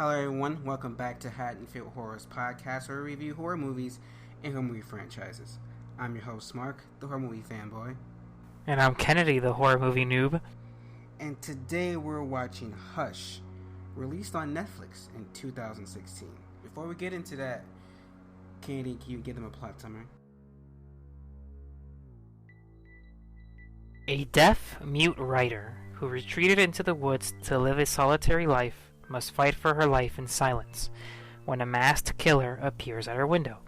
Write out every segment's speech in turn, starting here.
Hello everyone, welcome back to Haddonfield Horrors podcast where we review horror movies and horror movie franchises. I'm your host Mark, the horror movie fanboy. And I'm Kennedy, the horror movie noob. And today we're watching Hush, released on Netflix in 2016. Before we get into that, Kennedy, can you give them a plot summary? A deaf-mute writer who retreated into the woods to live a solitary life must fight for her life in silence when a masked killer appears at her window.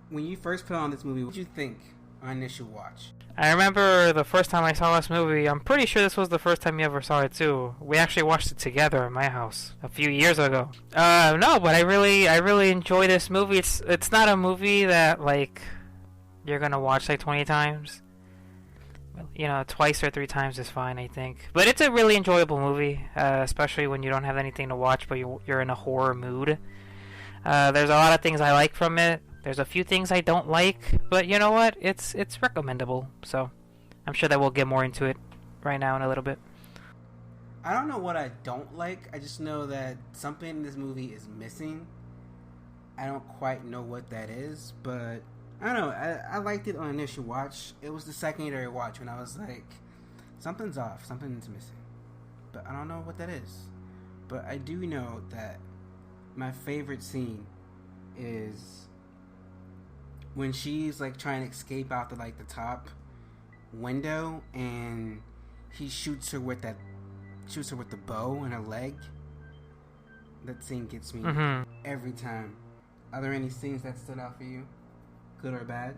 When you first put on this movie, what did you think on initial watch? I remember the first time I saw this movie. I'm pretty sure this was the first time you ever saw it too. We actually watched it together at my house a few years ago. No, but I really enjoy this movie. It's not a movie that like you're gonna watch like 20 times. You know, twice or 3 times is fine, I think. But it's a really enjoyable movie, especially when you don't have anything to watch, but you're in a horror mood. There's a lot of things I like from it. There's a few things I don't like, but you know what? It's recommendable. So I'm sure that we'll get more into it right now in a little bit. I don't know what I don't like. I just know that something in this movie is missing. I don't quite know what that is, but I don't know. I liked it on initial watch. It was the secondary watch when I was like, something's off, something's missing. But I don't know what that is. But I do know that my favorite scene is when she's like trying to escape out the like the top window and he shoots her with the bow in her leg. That scene gets me every time. Are there any scenes that stood out for you, good or bad?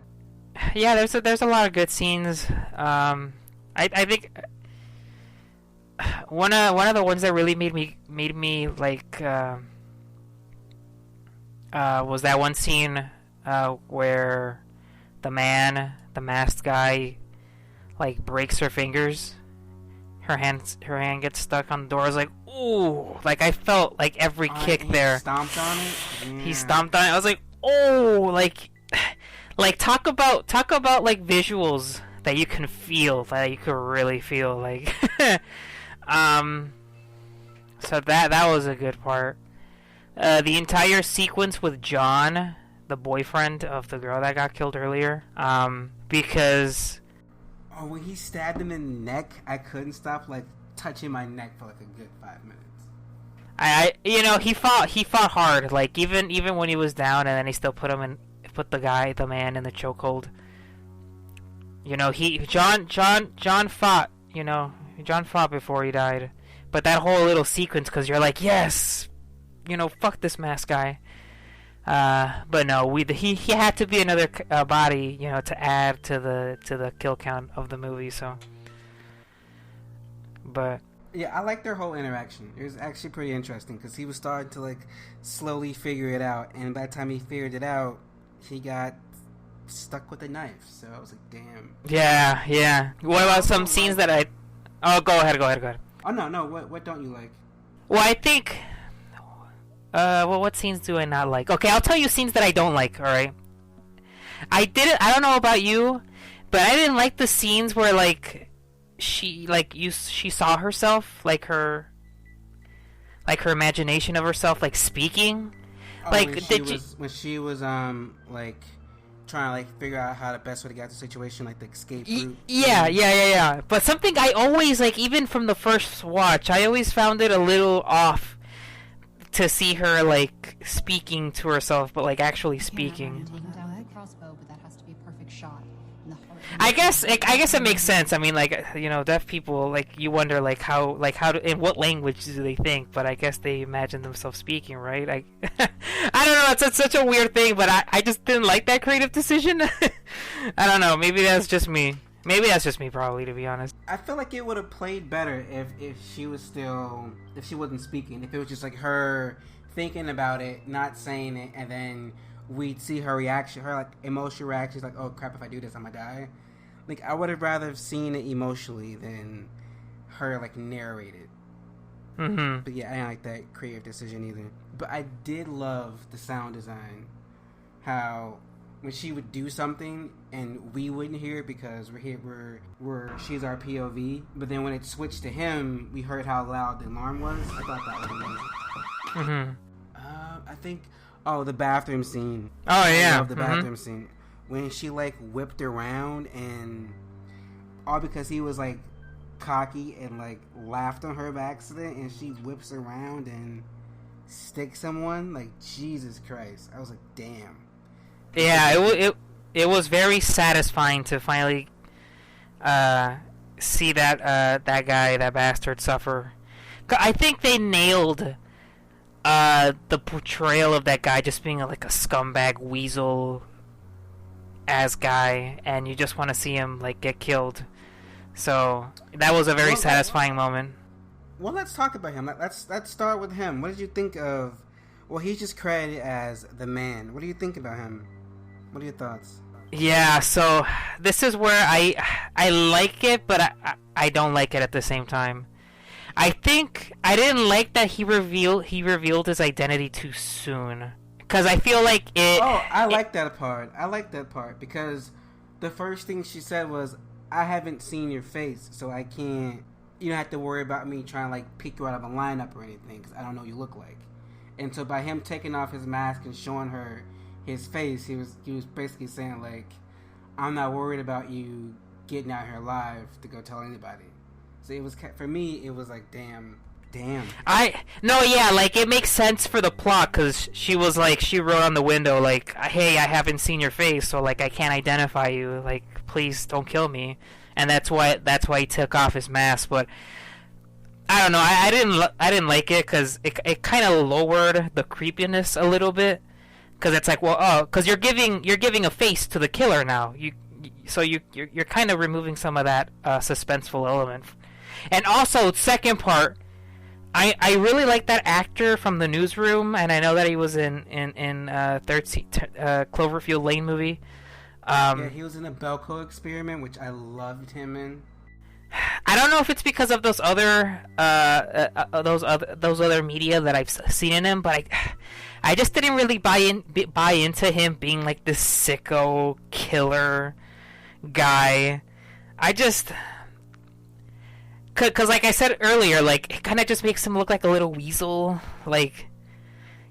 Yeah, there's a lot of good scenes. I think one of the ones that really made me like was that one scene where the masked guy, like breaks her fingers. Her hand gets stuck on the door. I was like, ooh! Like I felt like every kick there. Stomped on it. Yeah. He stomped on it. I was like, oh! Like talk about like visuals that you can feel, that you could really feel. Like, so that was a good part. The entire sequence with John, the boyfriend of the girl that got killed earlier, because when he stabbed him in the neck, I couldn't stop like touching my neck for like a good 5 minutes. He fought hard, like even when he was down, and then he still put the man in the chokehold. John fought, John fought before he died, but that whole little sequence, because you're like, yes, fuck this mask guy. But no, he had to be another body, to add to the kill count of the movie. So, but yeah, I like their whole interaction. It was actually pretty interesting because he was starting to like slowly figure it out, and by the time he figured it out, he got stuck with a knife. So I was like, damn. Yeah. What about some scenes that I? Oh, go ahead. Oh no. What don't you like? Well, I think. What scenes do I not like? Okay, I'll tell you scenes that I don't like, alright? I don't know about you, but I didn't like the scenes where, like, she saw herself, like her imagination of herself, like, speaking. Oh, like, when she was, like, trying to, like, figure out how the best way to get out of the situation, like, the escape route. Yeah. But something I always, like, even from the first watch, I always found it a little off to see her like speaking to herself, but like actually speaking. I guess it makes sense. I mean, like, deaf people, like, you wonder like how in what language do they think? But I guess they imagine themselves speaking, right? I don't know. It's such a weird thing, but I just didn't like that creative decision. I don't know. Maybe that's just me. Probably, to be honest. I feel like it would have played better if she wasn't speaking. If it was just like her thinking about it, not saying it, and then we'd see her reaction, her like emotional reaction, like, oh crap, if I do this, I'm gonna die. Like, I would have rather seen it emotionally than her like narrate it. But yeah, I didn't like that creative decision either. But I did love the sound design. How when she would do something and we wouldn't hear it because she's our POV. But then when it switched to him, we heard how loud the alarm was. I thought that was amazing. I think the bathroom scene. Oh yeah, I love the bathroom scene when she like whipped around, and all because he was like cocky and like laughed on her by accident, and she whips around and sticks someone. Like, Jesus Christ, I was like, damn. Yeah, it was very satisfying to finally see that guy, that bastard, suffer. I think they nailed the portrayal of that guy just being like a scumbag weasel ass guy, and you just want to see him like get killed. So that was a very satisfying moment. Well, let's talk about him. Let's start with him. What did you think of? Well, he's just credited as the man. What do you think about him? What are your thoughts? Yeah, so this is where I like it, but I don't like it at the same time. I think I didn't like that he revealed his identity too soon, because I feel like it. Oh, I like that part. I like that part because the first thing she said was, "I haven't seen your face, so I can't. You don't have to worry about me trying to like pick you out of a lineup or anything, because I don't know what you look like." And so by him taking off his mask and showing her his face, he was basically saying like, "I'm not worried about you getting out here alive to go tell anybody." So it was, for me, it was like, damn. Like it makes sense for the plot, because she was like, she wrote on the window like, "Hey, I haven't seen your face, so like I can't identify you. Like, please don't kill me." And that's why he took off his mask. But I don't know. I didn't like it because it kind of lowered the creepiness a little bit. Because it's like, because you're giving a face to the killer now. You're kind of removing some of that suspenseful element. And also, second part, I really like that actor from the Newsroom, and I know that he was in Cloverfield Lane movie. Yeah, he was in a Belko Experiment, which I loved him in. I don't know if it's because of those other media that I've seen in him, but I just didn't really buy into him being like this sicko killer guy. Cause like I said earlier, like it kind of just makes him look like a little weasel, like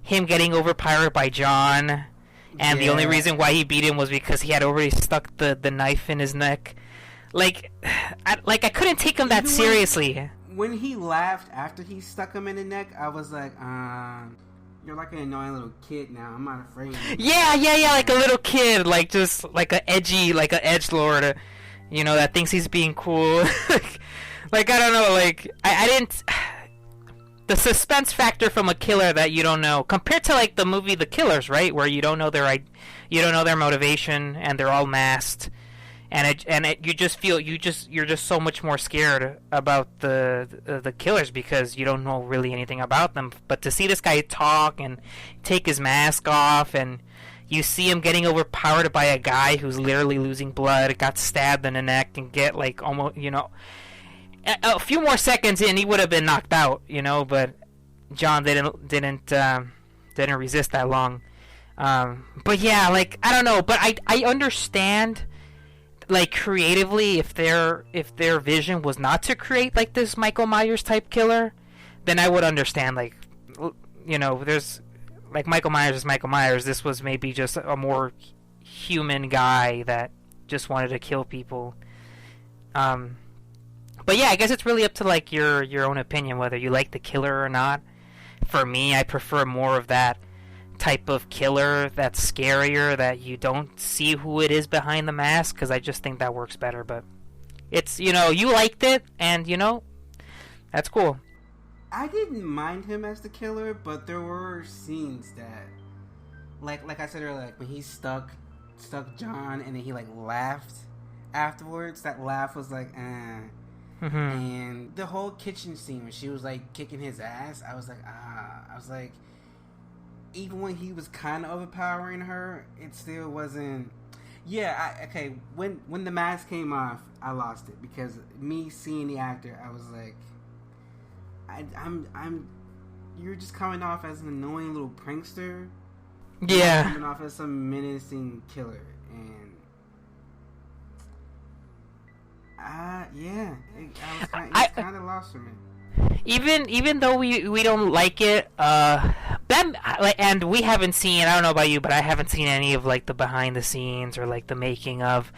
him getting overpowered by John, and the only reason why he beat him was because he had already stuck the knife in his neck. Like I couldn't take him that seriously. When he laughed after he stuck him in the neck, I was like, you're like an annoying little kid now. I'm not afraid. Yeah, like a little kid, like just like a edgelord, that thinks he's being cool. Like I don't know, like I didn't. The suspense factor from a killer that you don't know, compared to like the movie The Killers, right, where you don't know their motivation and they're all masked, you just feel you're just so much more scared about the killers because you don't know really anything about them. But to see this guy talk and take his mask off, and you see him getting overpowered by a guy who's literally losing blood, got stabbed in the neck, and get like almost a few more seconds in, he would have been knocked out, but John didn't resist that long. But yeah, like I don't know, but I understand, like creatively, if their vision was not to create like this Michael Myers type killer, then I would understand. Like, there's like Michael Myers is Michael Myers. This was maybe just a more human guy that just wanted to kill people. But yeah, I guess it's really up to like your own opinion whether you like the killer or not. For me, I prefer more of that type of killer that's scarier, that you don't see who it is behind the mask, because I just think that works better. But it's, you liked it, and that's cool. I didn't mind him as the killer, but there were scenes that, like I said earlier, like when he stuck John and then he like laughed afterwards. That laugh was like, Mm-hmm. And the whole kitchen scene when she was like kicking his ass, I was like, even when he was kind of overpowering her, it still wasn't. Yeah, when the mask came off, I lost it, because me seeing the actor, I was like, you're just coming off as an annoying little prankster. Yeah. Coming off as some menacing killer, and it's kind of lost for me. Even though we don't like it, and we haven't seen, I don't know about you, but I haven't seen any of like the behind the scenes or like the making of.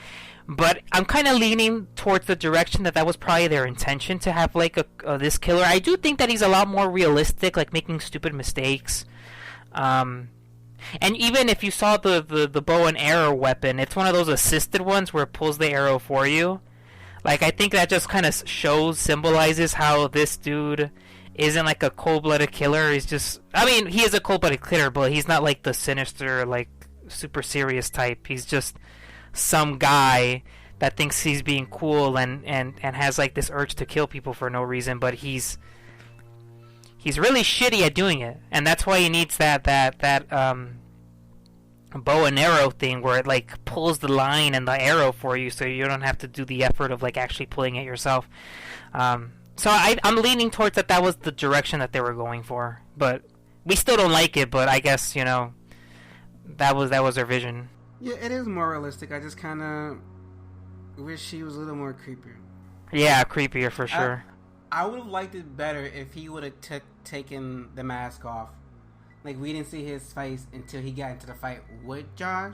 But I'm kind of leaning towards the direction that was probably their intention, to have like this killer. I do think that he's a lot more realistic, like making stupid mistakes. And even if you saw the bow and arrow weapon, it's one of those assisted ones where it pulls the arrow for you. Like, I think that just kind of symbolizes how this dude isn't like a cold-blooded killer. He's just, I mean, he is a cold-blooded killer, but he's not like the sinister, like, super serious type. He's just some guy that thinks he's being cool and has like this urge to kill people for no reason, but he's really shitty at doing it. And that's why he needs that bow and arrow thing where it like pulls the line and the arrow for you, so you don't have to do the effort of like actually pulling it yourself. So I'm leaning towards that was the direction that they were going for, but we still don't like it. But I guess, you know, that was their vision. Yeah, it is more realistic. I just kind of wish she was a little more creepier. Yeah, creepier for sure. I would have liked it better if he would have taken the mask off. Like, we didn't see his face until he got into the fight with Josh.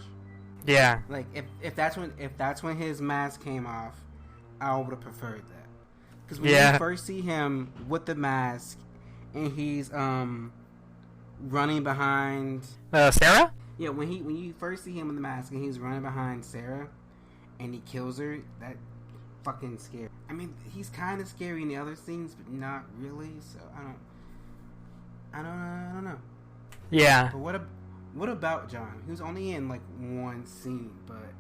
Yeah. Like, if that's when his mask came off, I would have preferred that. Because when you first see him with the mask, and he's running behind Sarah. Yeah, when you first see him with the mask and he's running behind Sarah, and he kills her, that fucking scary. I mean, he's kind of scary in the other scenes, but not really. So I don't know. Yeah. But what about John? He was only in like one scene, but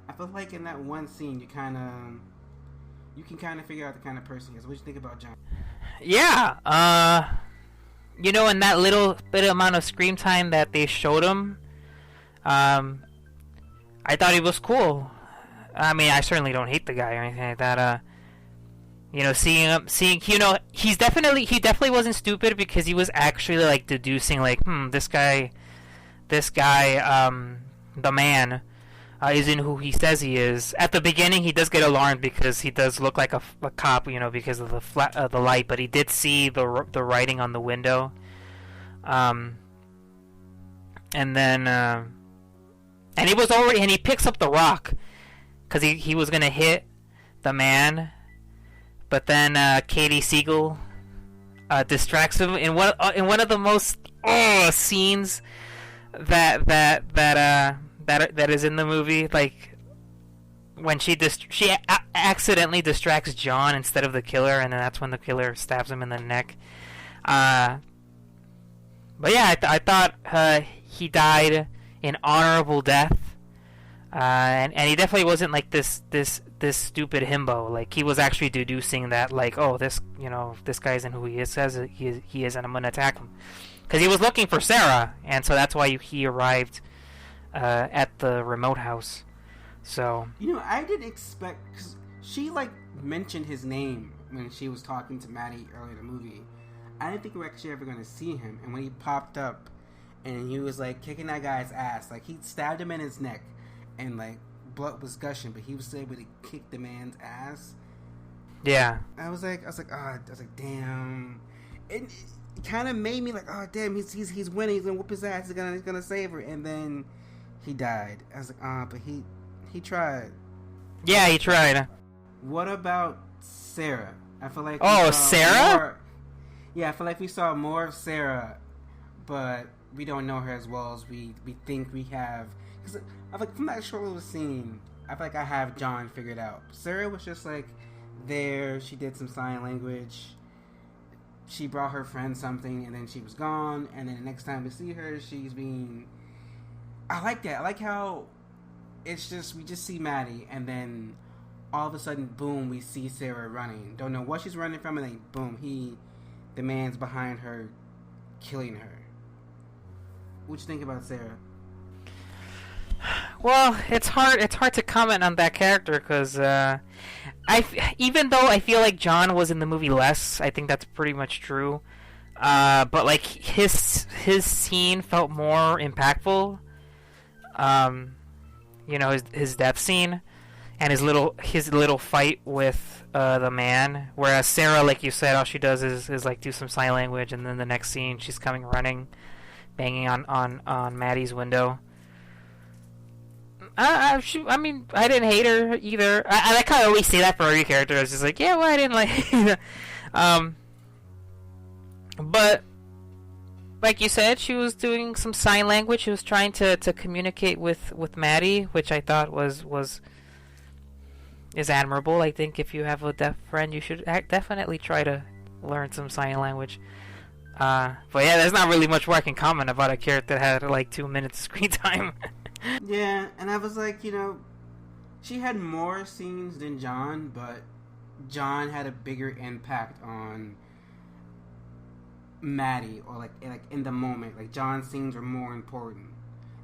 I feel like in that one scene you can kind of figure out the kind of person he is. What do you think about John? Yeah. You know, in that little bit amount of screen time that they showed him, I thought he was cool. I mean, I certainly don't hate the guy or anything like that. You know, you know, he definitely wasn't stupid, because he was actually like deducing like, this guy, the man, isn't who he says he is. At the beginning, he does get alarmed because he does look like a cop, you know, because of the light. But he did see the writing on the window, and then and he picks up the rock because he was gonna hit the man. But then Katie Siegel distracts him in one of the most scenes that is in the movie. Like when she accidentally distracts John instead of the killer, and then that's when the killer stabs him in the neck. But yeah, I thought he died an honorable death, and he definitely wasn't like this stupid himbo. Like, he was actually deducing that, like, oh, this guy isn't who he says he is, and I'm gonna attack him, because he was looking for Sarah, and so that's why he arrived at the remote house. So, you know, I didn't expect, because she like mentioned his name when she was talking to Maddie earlier in the movie. I didn't think we were actually ever going to see him, and when he popped up and he was like kicking that guy's ass, like he stabbed him in his neck and like blood was gushing, but he was able to kick the man's ass. Yeah. I was like, damn. It kind of made me like, oh damn, he's winning. He's gonna whoop his ass. He's gonna save her. And then he died. I was like, but he tried. Yeah, he tried. What about Sarah? I feel like Sarah? I feel like we saw more of Sarah, but we don't know her as well as we think we have. Because I feel like from that short little scene, I feel like I have John figured out. Sarah was just like there. She did some sign language. She brought her friend something, and then she was gone. And then the next time we see her, she's being... I like that. I like how it's just... We just see Maddie, and then all of a sudden, boom, we see Sarah running. Don't know what she's running from, and then boom, the man's behind her, killing her. What you think about Sarah? Well, it's hard to comment on that character, because even though I feel like John was in the movie less, I think that's pretty much true. But like his scene felt more impactful. His death scene and his little fight with the man. Whereas Sarah, like you said, all she does is like do some sign language, and then the next scene she's coming running, banging on Maddie's window. I didn't hate her either. I kind of always say that for every character. It's just like, yeah, well, I didn't like. But like you said, she was doing some sign language. She was trying to communicate with Maddie, which I thought is admirable. I think if you have a deaf friend, you should definitely try to learn some sign language. But yeah, there's not really much more I can comment about a character that had like 2 minutes of screen time. Yeah, and I was like, she had more scenes than John, but John had a bigger impact on Maddie, or like in the moment. Like, John's scenes were more important.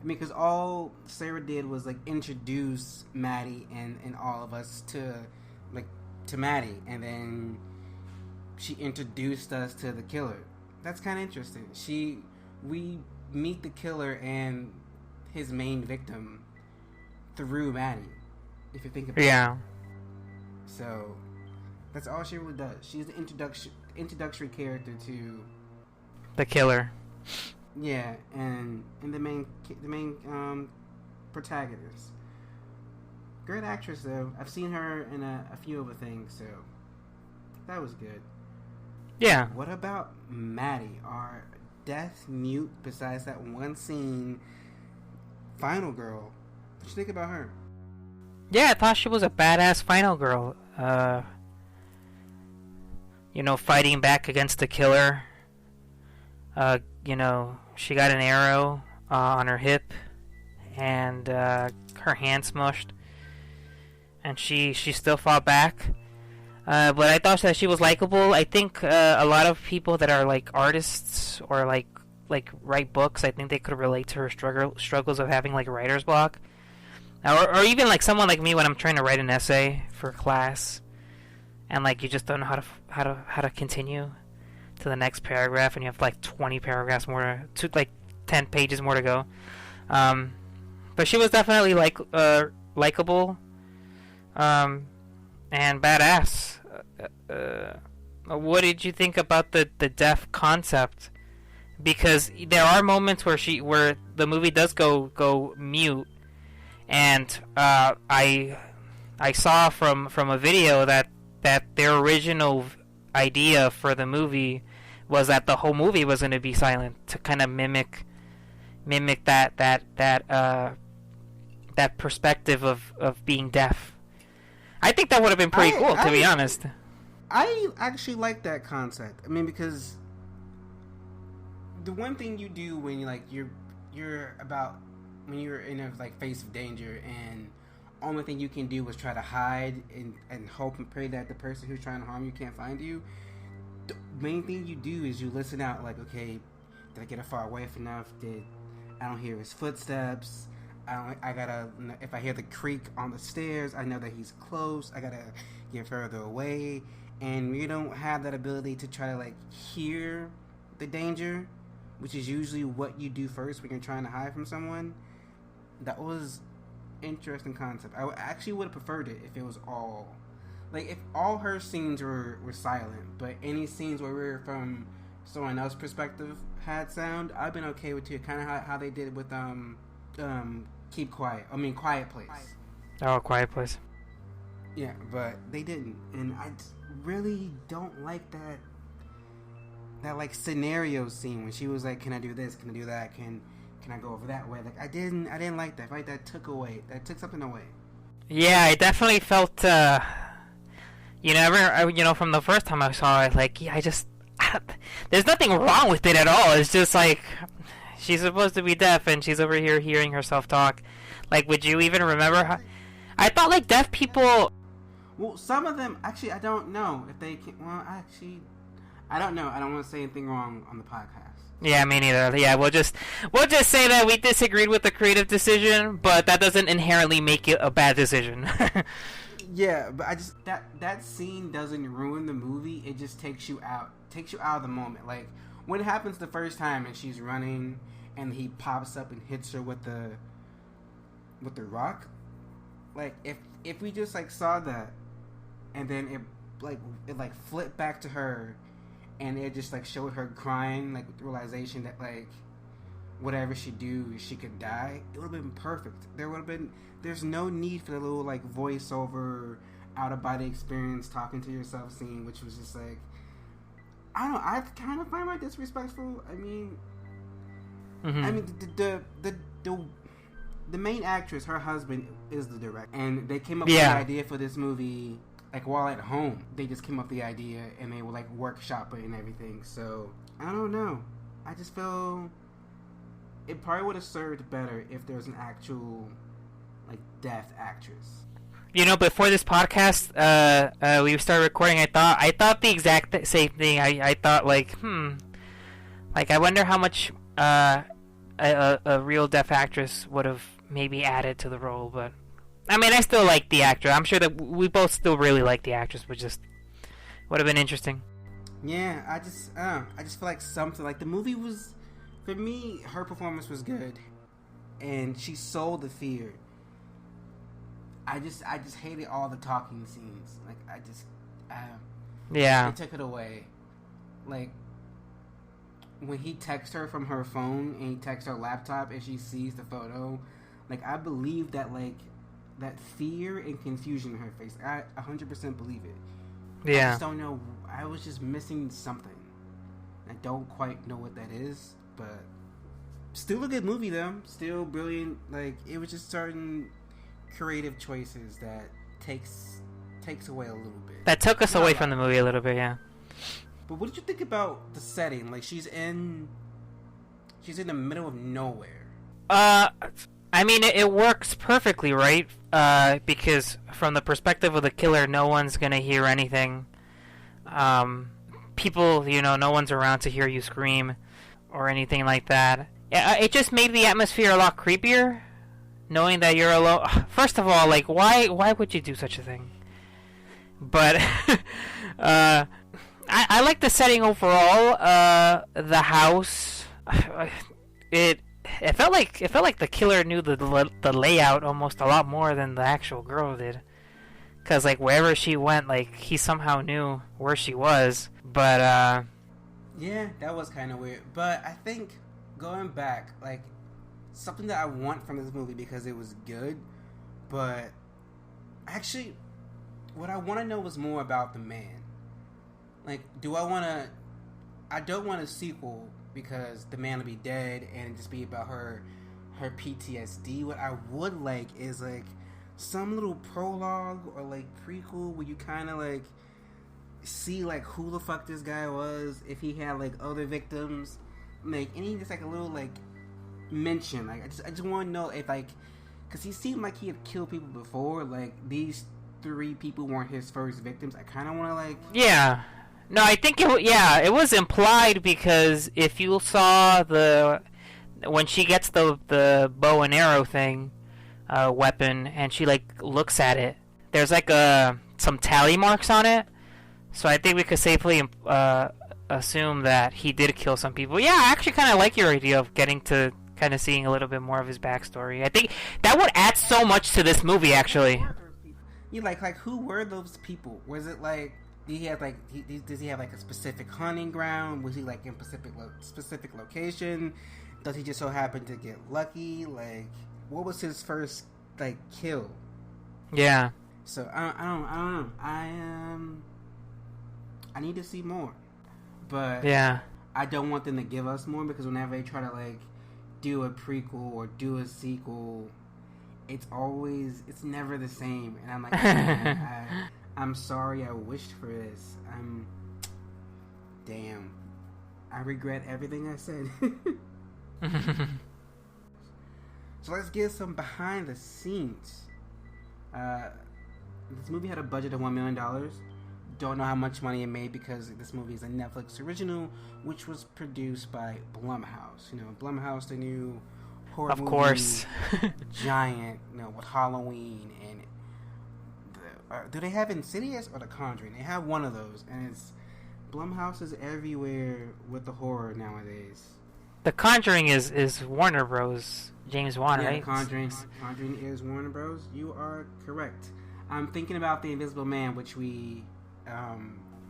I mean, because all Sarah did was like introduce Maddie and all of us to Maddie, and then she introduced us to the killer. That's kind of interesting. We meet the killer and his main victim through Maddie, if you think about it. Yeah. So that's all she really does. She's the introductory character to the killer. Yeah, and the main protagonist. Great actress though. I've seen her in a few other things, so that was good. Yeah. What about Maddie, our deaf mute? Besides that one scene. Final girl. What you think about her? Yeah, I thought she was a badass final girl. Fighting back against the killer. She got an arrow on her hip, and her hand smushed, and she still fought back. But I thought that she was likable. I think a lot of people that are like artists or like write books, I think they could relate to her struggles of having like writer's block, or even like someone like me when I'm trying to write an essay for class, and like you just don't know how to continue to the next paragraph, and you have like 20 paragraphs more to like 10 pages more to go. But she was definitely likable, and badass. What did you think about the deaf concept? Because there are moments where the movie does go mute, and I saw from a video that their original idea for the movie was that the whole movie was going to be silent, to kind of mimic that perspective of being deaf. I think that would have been pretty cool, to be honest. I actually like that concept. I mean, because the one thing you do when you're in a face of danger, and only thing you can do is try to hide and hope and pray that the person who's trying to harm you can't find you. The main thing you do is you listen out. Like, okay, did I get far away enough? I don't hear his footsteps? If I hear the creak on the stairs, I know that he's close. I gotta get further away. And you don't have that ability to try to hear the danger, which is usually what you do first when you're trying to hide from someone. That was interesting concept. I actually would have preferred it if it was all if all her scenes were silent, but any scenes where we were from someone else's perspective had sound. I've been okay with it. Kind of how they did with Quiet Place. Oh, Quiet Place. Yeah, but they didn't, and I really don't like that scenario scene when she was like, "Can I do this? Can I do that? Can I go over that way?" I didn't like that. That took something away. Yeah, I definitely felt, from the first time I saw it, there's nothing wrong with it at all. It's just she's supposed to be deaf, and she's over here hearing herself talk. Would you even remember how? I thought deaf people. Well, some of them actually, I don't know if they can. Well, actually, I don't know. I don't want to say anything wrong on the podcast. Yeah, me neither. Yeah, we'll just say that we disagreed with the creative decision, but that doesn't inherently make it a bad decision. Yeah, but I just that scene doesn't ruin the movie. It just takes you out of the moment. when it happens the first time and she's running and he pops up and hits her with the rock, like if we just like saw that and then it flipped back to her and it just like showed her crying, like with the realization that like whatever she do she could die, it would have been perfect. There's no need for the little like voiceover out of body experience talking to yourself scene, which was just like, I don't know, I kind of find that disrespectful. I mean, the main actress, her husband is the director, and they came up with the idea for this movie like while at home. They just came up with the idea and they were like workshop it and everything. So I don't know. I just feel it probably would have served better if there was an actual like deaf actress. You know, before this podcast, we started recording. I thought the exact same thing. I thought like, like I wonder how much a real deaf actress would have maybe added to the role. But I mean, I still like the actor. I'm sure that we both still really like the actress, but just would have been interesting. Yeah, I just feel like something like the movie was, for me, her performance was good, and she sold the fear. I just hated all the talking scenes. Like they took it away. Like when he texts her from her phone and he texts her laptop and she sees the photo, like I believe that like that fear and confusion in her face. I 100% believe it. Yeah. I just don't know. I was just missing something. I don't quite know what that is, but still a good movie though. Still brilliant. Like it was just certain creative choices that takes away a little bit. That took us away from the movie a little bit, yeah. But what did you think about the setting? Like she's in the middle of nowhere. I mean, it works perfectly, right? Because from the perspective of the killer, no one's gonna hear anything. People, no one's around to hear you scream or anything like that. It just made the atmosphere a lot creepier, knowing that you're alone. First of all, like, why would you do such a thing? But I like the setting overall. The house, it felt like the killer knew the layout almost a lot more than the actual girl did. Cause like wherever she went, like he somehow knew where she was. But yeah, that was kind of weird. But I think going back, like something that I want from this movie because it was good, but actually, what I want to know is more about the man. Like, I don't want a sequel because the man will be dead and just be about her PTSD. What I would like is like some little prologue or like prequel where you kind of like see like who the fuck this guy was, if he had like other victims, like any just like a little like mention. Like I just want to know if like, because he seemed like he had killed people before. Like these 3 people weren't his first victims. I kind of want to like No, I think it was implied because if you saw when she gets the bow and arrow thing weapon and she like looks at it, there's like some tally marks on it, so I think we could safely assume that he did kill some people. Yeah, I actually kind of like your idea of getting to kind of seeing a little bit more of his backstory. I think that would add so much to this movie actually. You like who were those people? Was it like does he have like a specific hunting ground? Was he like in specific location? Does he just so happen to get lucky? Like, what was his first like kill? Yeah. So I don't know. I need to see more, but yeah, I don't want them to give us more because whenever they try to like do a prequel or do a sequel, it's never the same, and I'm like, man, I'm sorry, I wished for this. Damn. I regret everything I said. So let's get some behind the scenes. This movie had a budget of $1 million. Don't know how much money it made because this movie is a Netflix original, which was produced by Blumhouse. Blumhouse, the new horror movie, of course, giant, with Halloween and do they have Insidious or The Conjuring? They have one of those, and it's Blumhouse is everywhere with the horror nowadays. The Conjuring is Warner Bros. James Wan, Yeah, right? Conjuring is Warner Bros. You are correct. I'm thinking about The Invisible Man, which we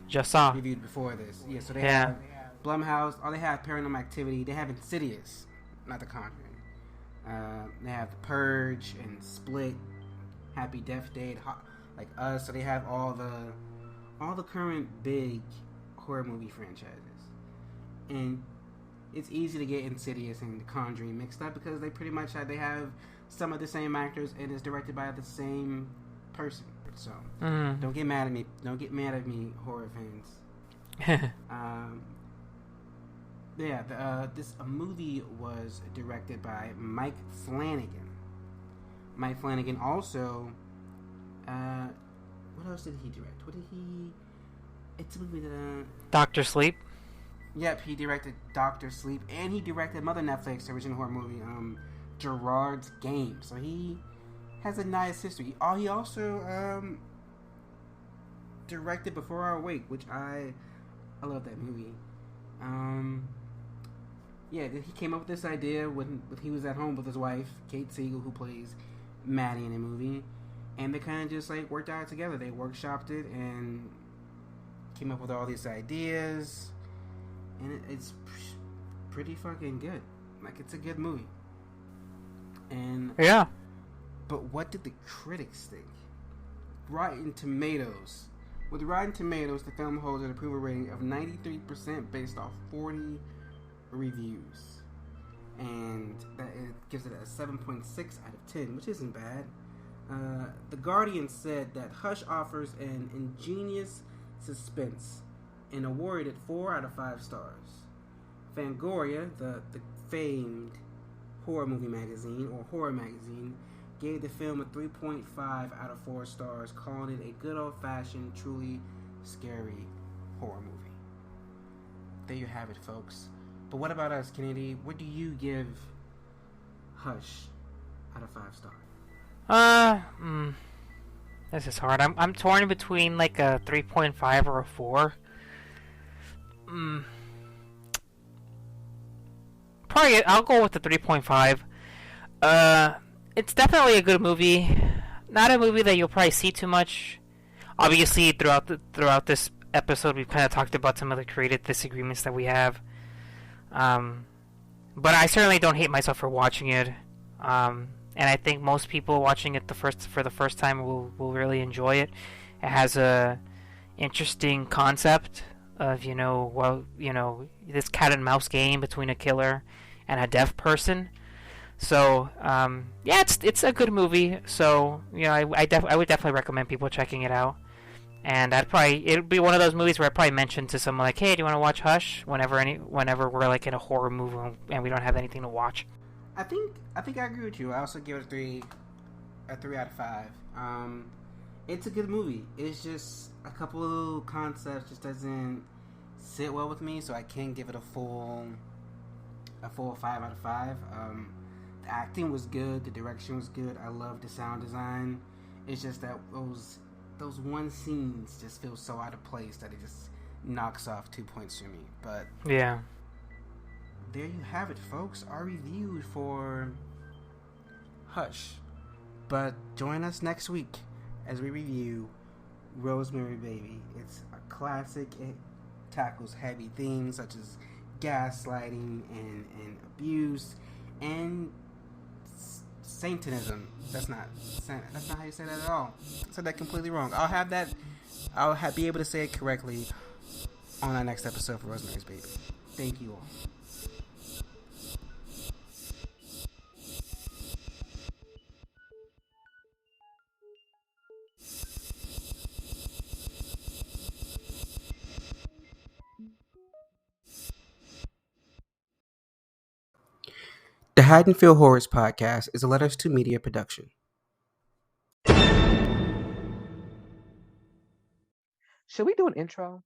Just saw. reviewed before this. Yeah, so they Yeah. have Blumhouse. Oh, they have Paranormal Activity. They have Insidious, not The Conjuring. They have The Purge and Split, Happy Death Day, like Us. So they have all the current big horror movie franchises, and it's easy to get Insidious and The Conjuring mixed up because they pretty much have some of the same actors and it's directed by the same person. So don't get mad at me. Don't get mad at me, horror fans. This movie was directed by Mike Flanagan. Mike Flanagan also. What else did he direct? What did he? It's a movie that. Doctor Sleep. Yep, he directed Doctor Sleep, and he directed another Netflix original horror movie, Gerard's Game. So he has a nice history. Oh, he also directed Before Our Wake, which I love that movie. He came up with this idea when he was at home with his wife, Kate Siegel, who plays Maddie in the movie, and they kind of just like worked out together. They workshopped it and came up with all these ideas. And it's pretty fucking good. Like, it's a good movie. And yeah. But what did the critics think? Rotten Tomatoes. With Rotten Tomatoes, the film holds an approval rating of 93% based off 40 reviews. And it gives it a 7.6 out of 10, which isn't bad. The Guardian said that Hush offers an ingenious suspense and awarded it 4 out of 5 stars. Fangoria, the famed horror movie magazine, or horror magazine, gave the film a 3.5 out of 4 stars, calling it a good old-fashioned, truly scary horror movie. There you have it, folks. But what about us, Kennedy? What do you give Hush out of 5 stars? This is hard. I'm torn between like a 3.5 or a 4. Probably I'll go with the 3.5. It's definitely a good movie. Not a movie that you'll probably see too much. Obviously, throughout this episode, we've kind of talked about some of the creative disagreements that we have. But I certainly don't hate myself for watching it. And I think most people watching it for the first time will really enjoy it. It has a interesting concept of this cat and mouse game between a killer and a deaf person. So it's a good movie. So I would definitely recommend people checking it out. And it'd be one of those movies where I probably mention to someone like, hey, do you want to watch Hush? Whenever we're like in a horror movie and we don't have anything to watch. I think I agree with you. I also give it a 3 out of 5. It's a good movie. It's just a couple of concepts just doesn't sit well with me, so I can't give it a full 5 out of 5. The acting was good, the direction was good. I love the sound design. It's just that those one scenes just feel so out of place that it just knocks off 2 points for me. But yeah, there you have it, folks. Our review for Hush. But join us next week as we review Rosemary Baby. It's a classic. It tackles heavy themes such as gaslighting and abuse and Satanism. That's not how you say that at all. I said that completely wrong. I'll be able to say it correctly on our next episode for Rosemary's Baby. Thank you all. The Haddonfield Horrors podcast is a Letters to Media production. Should we do an intro?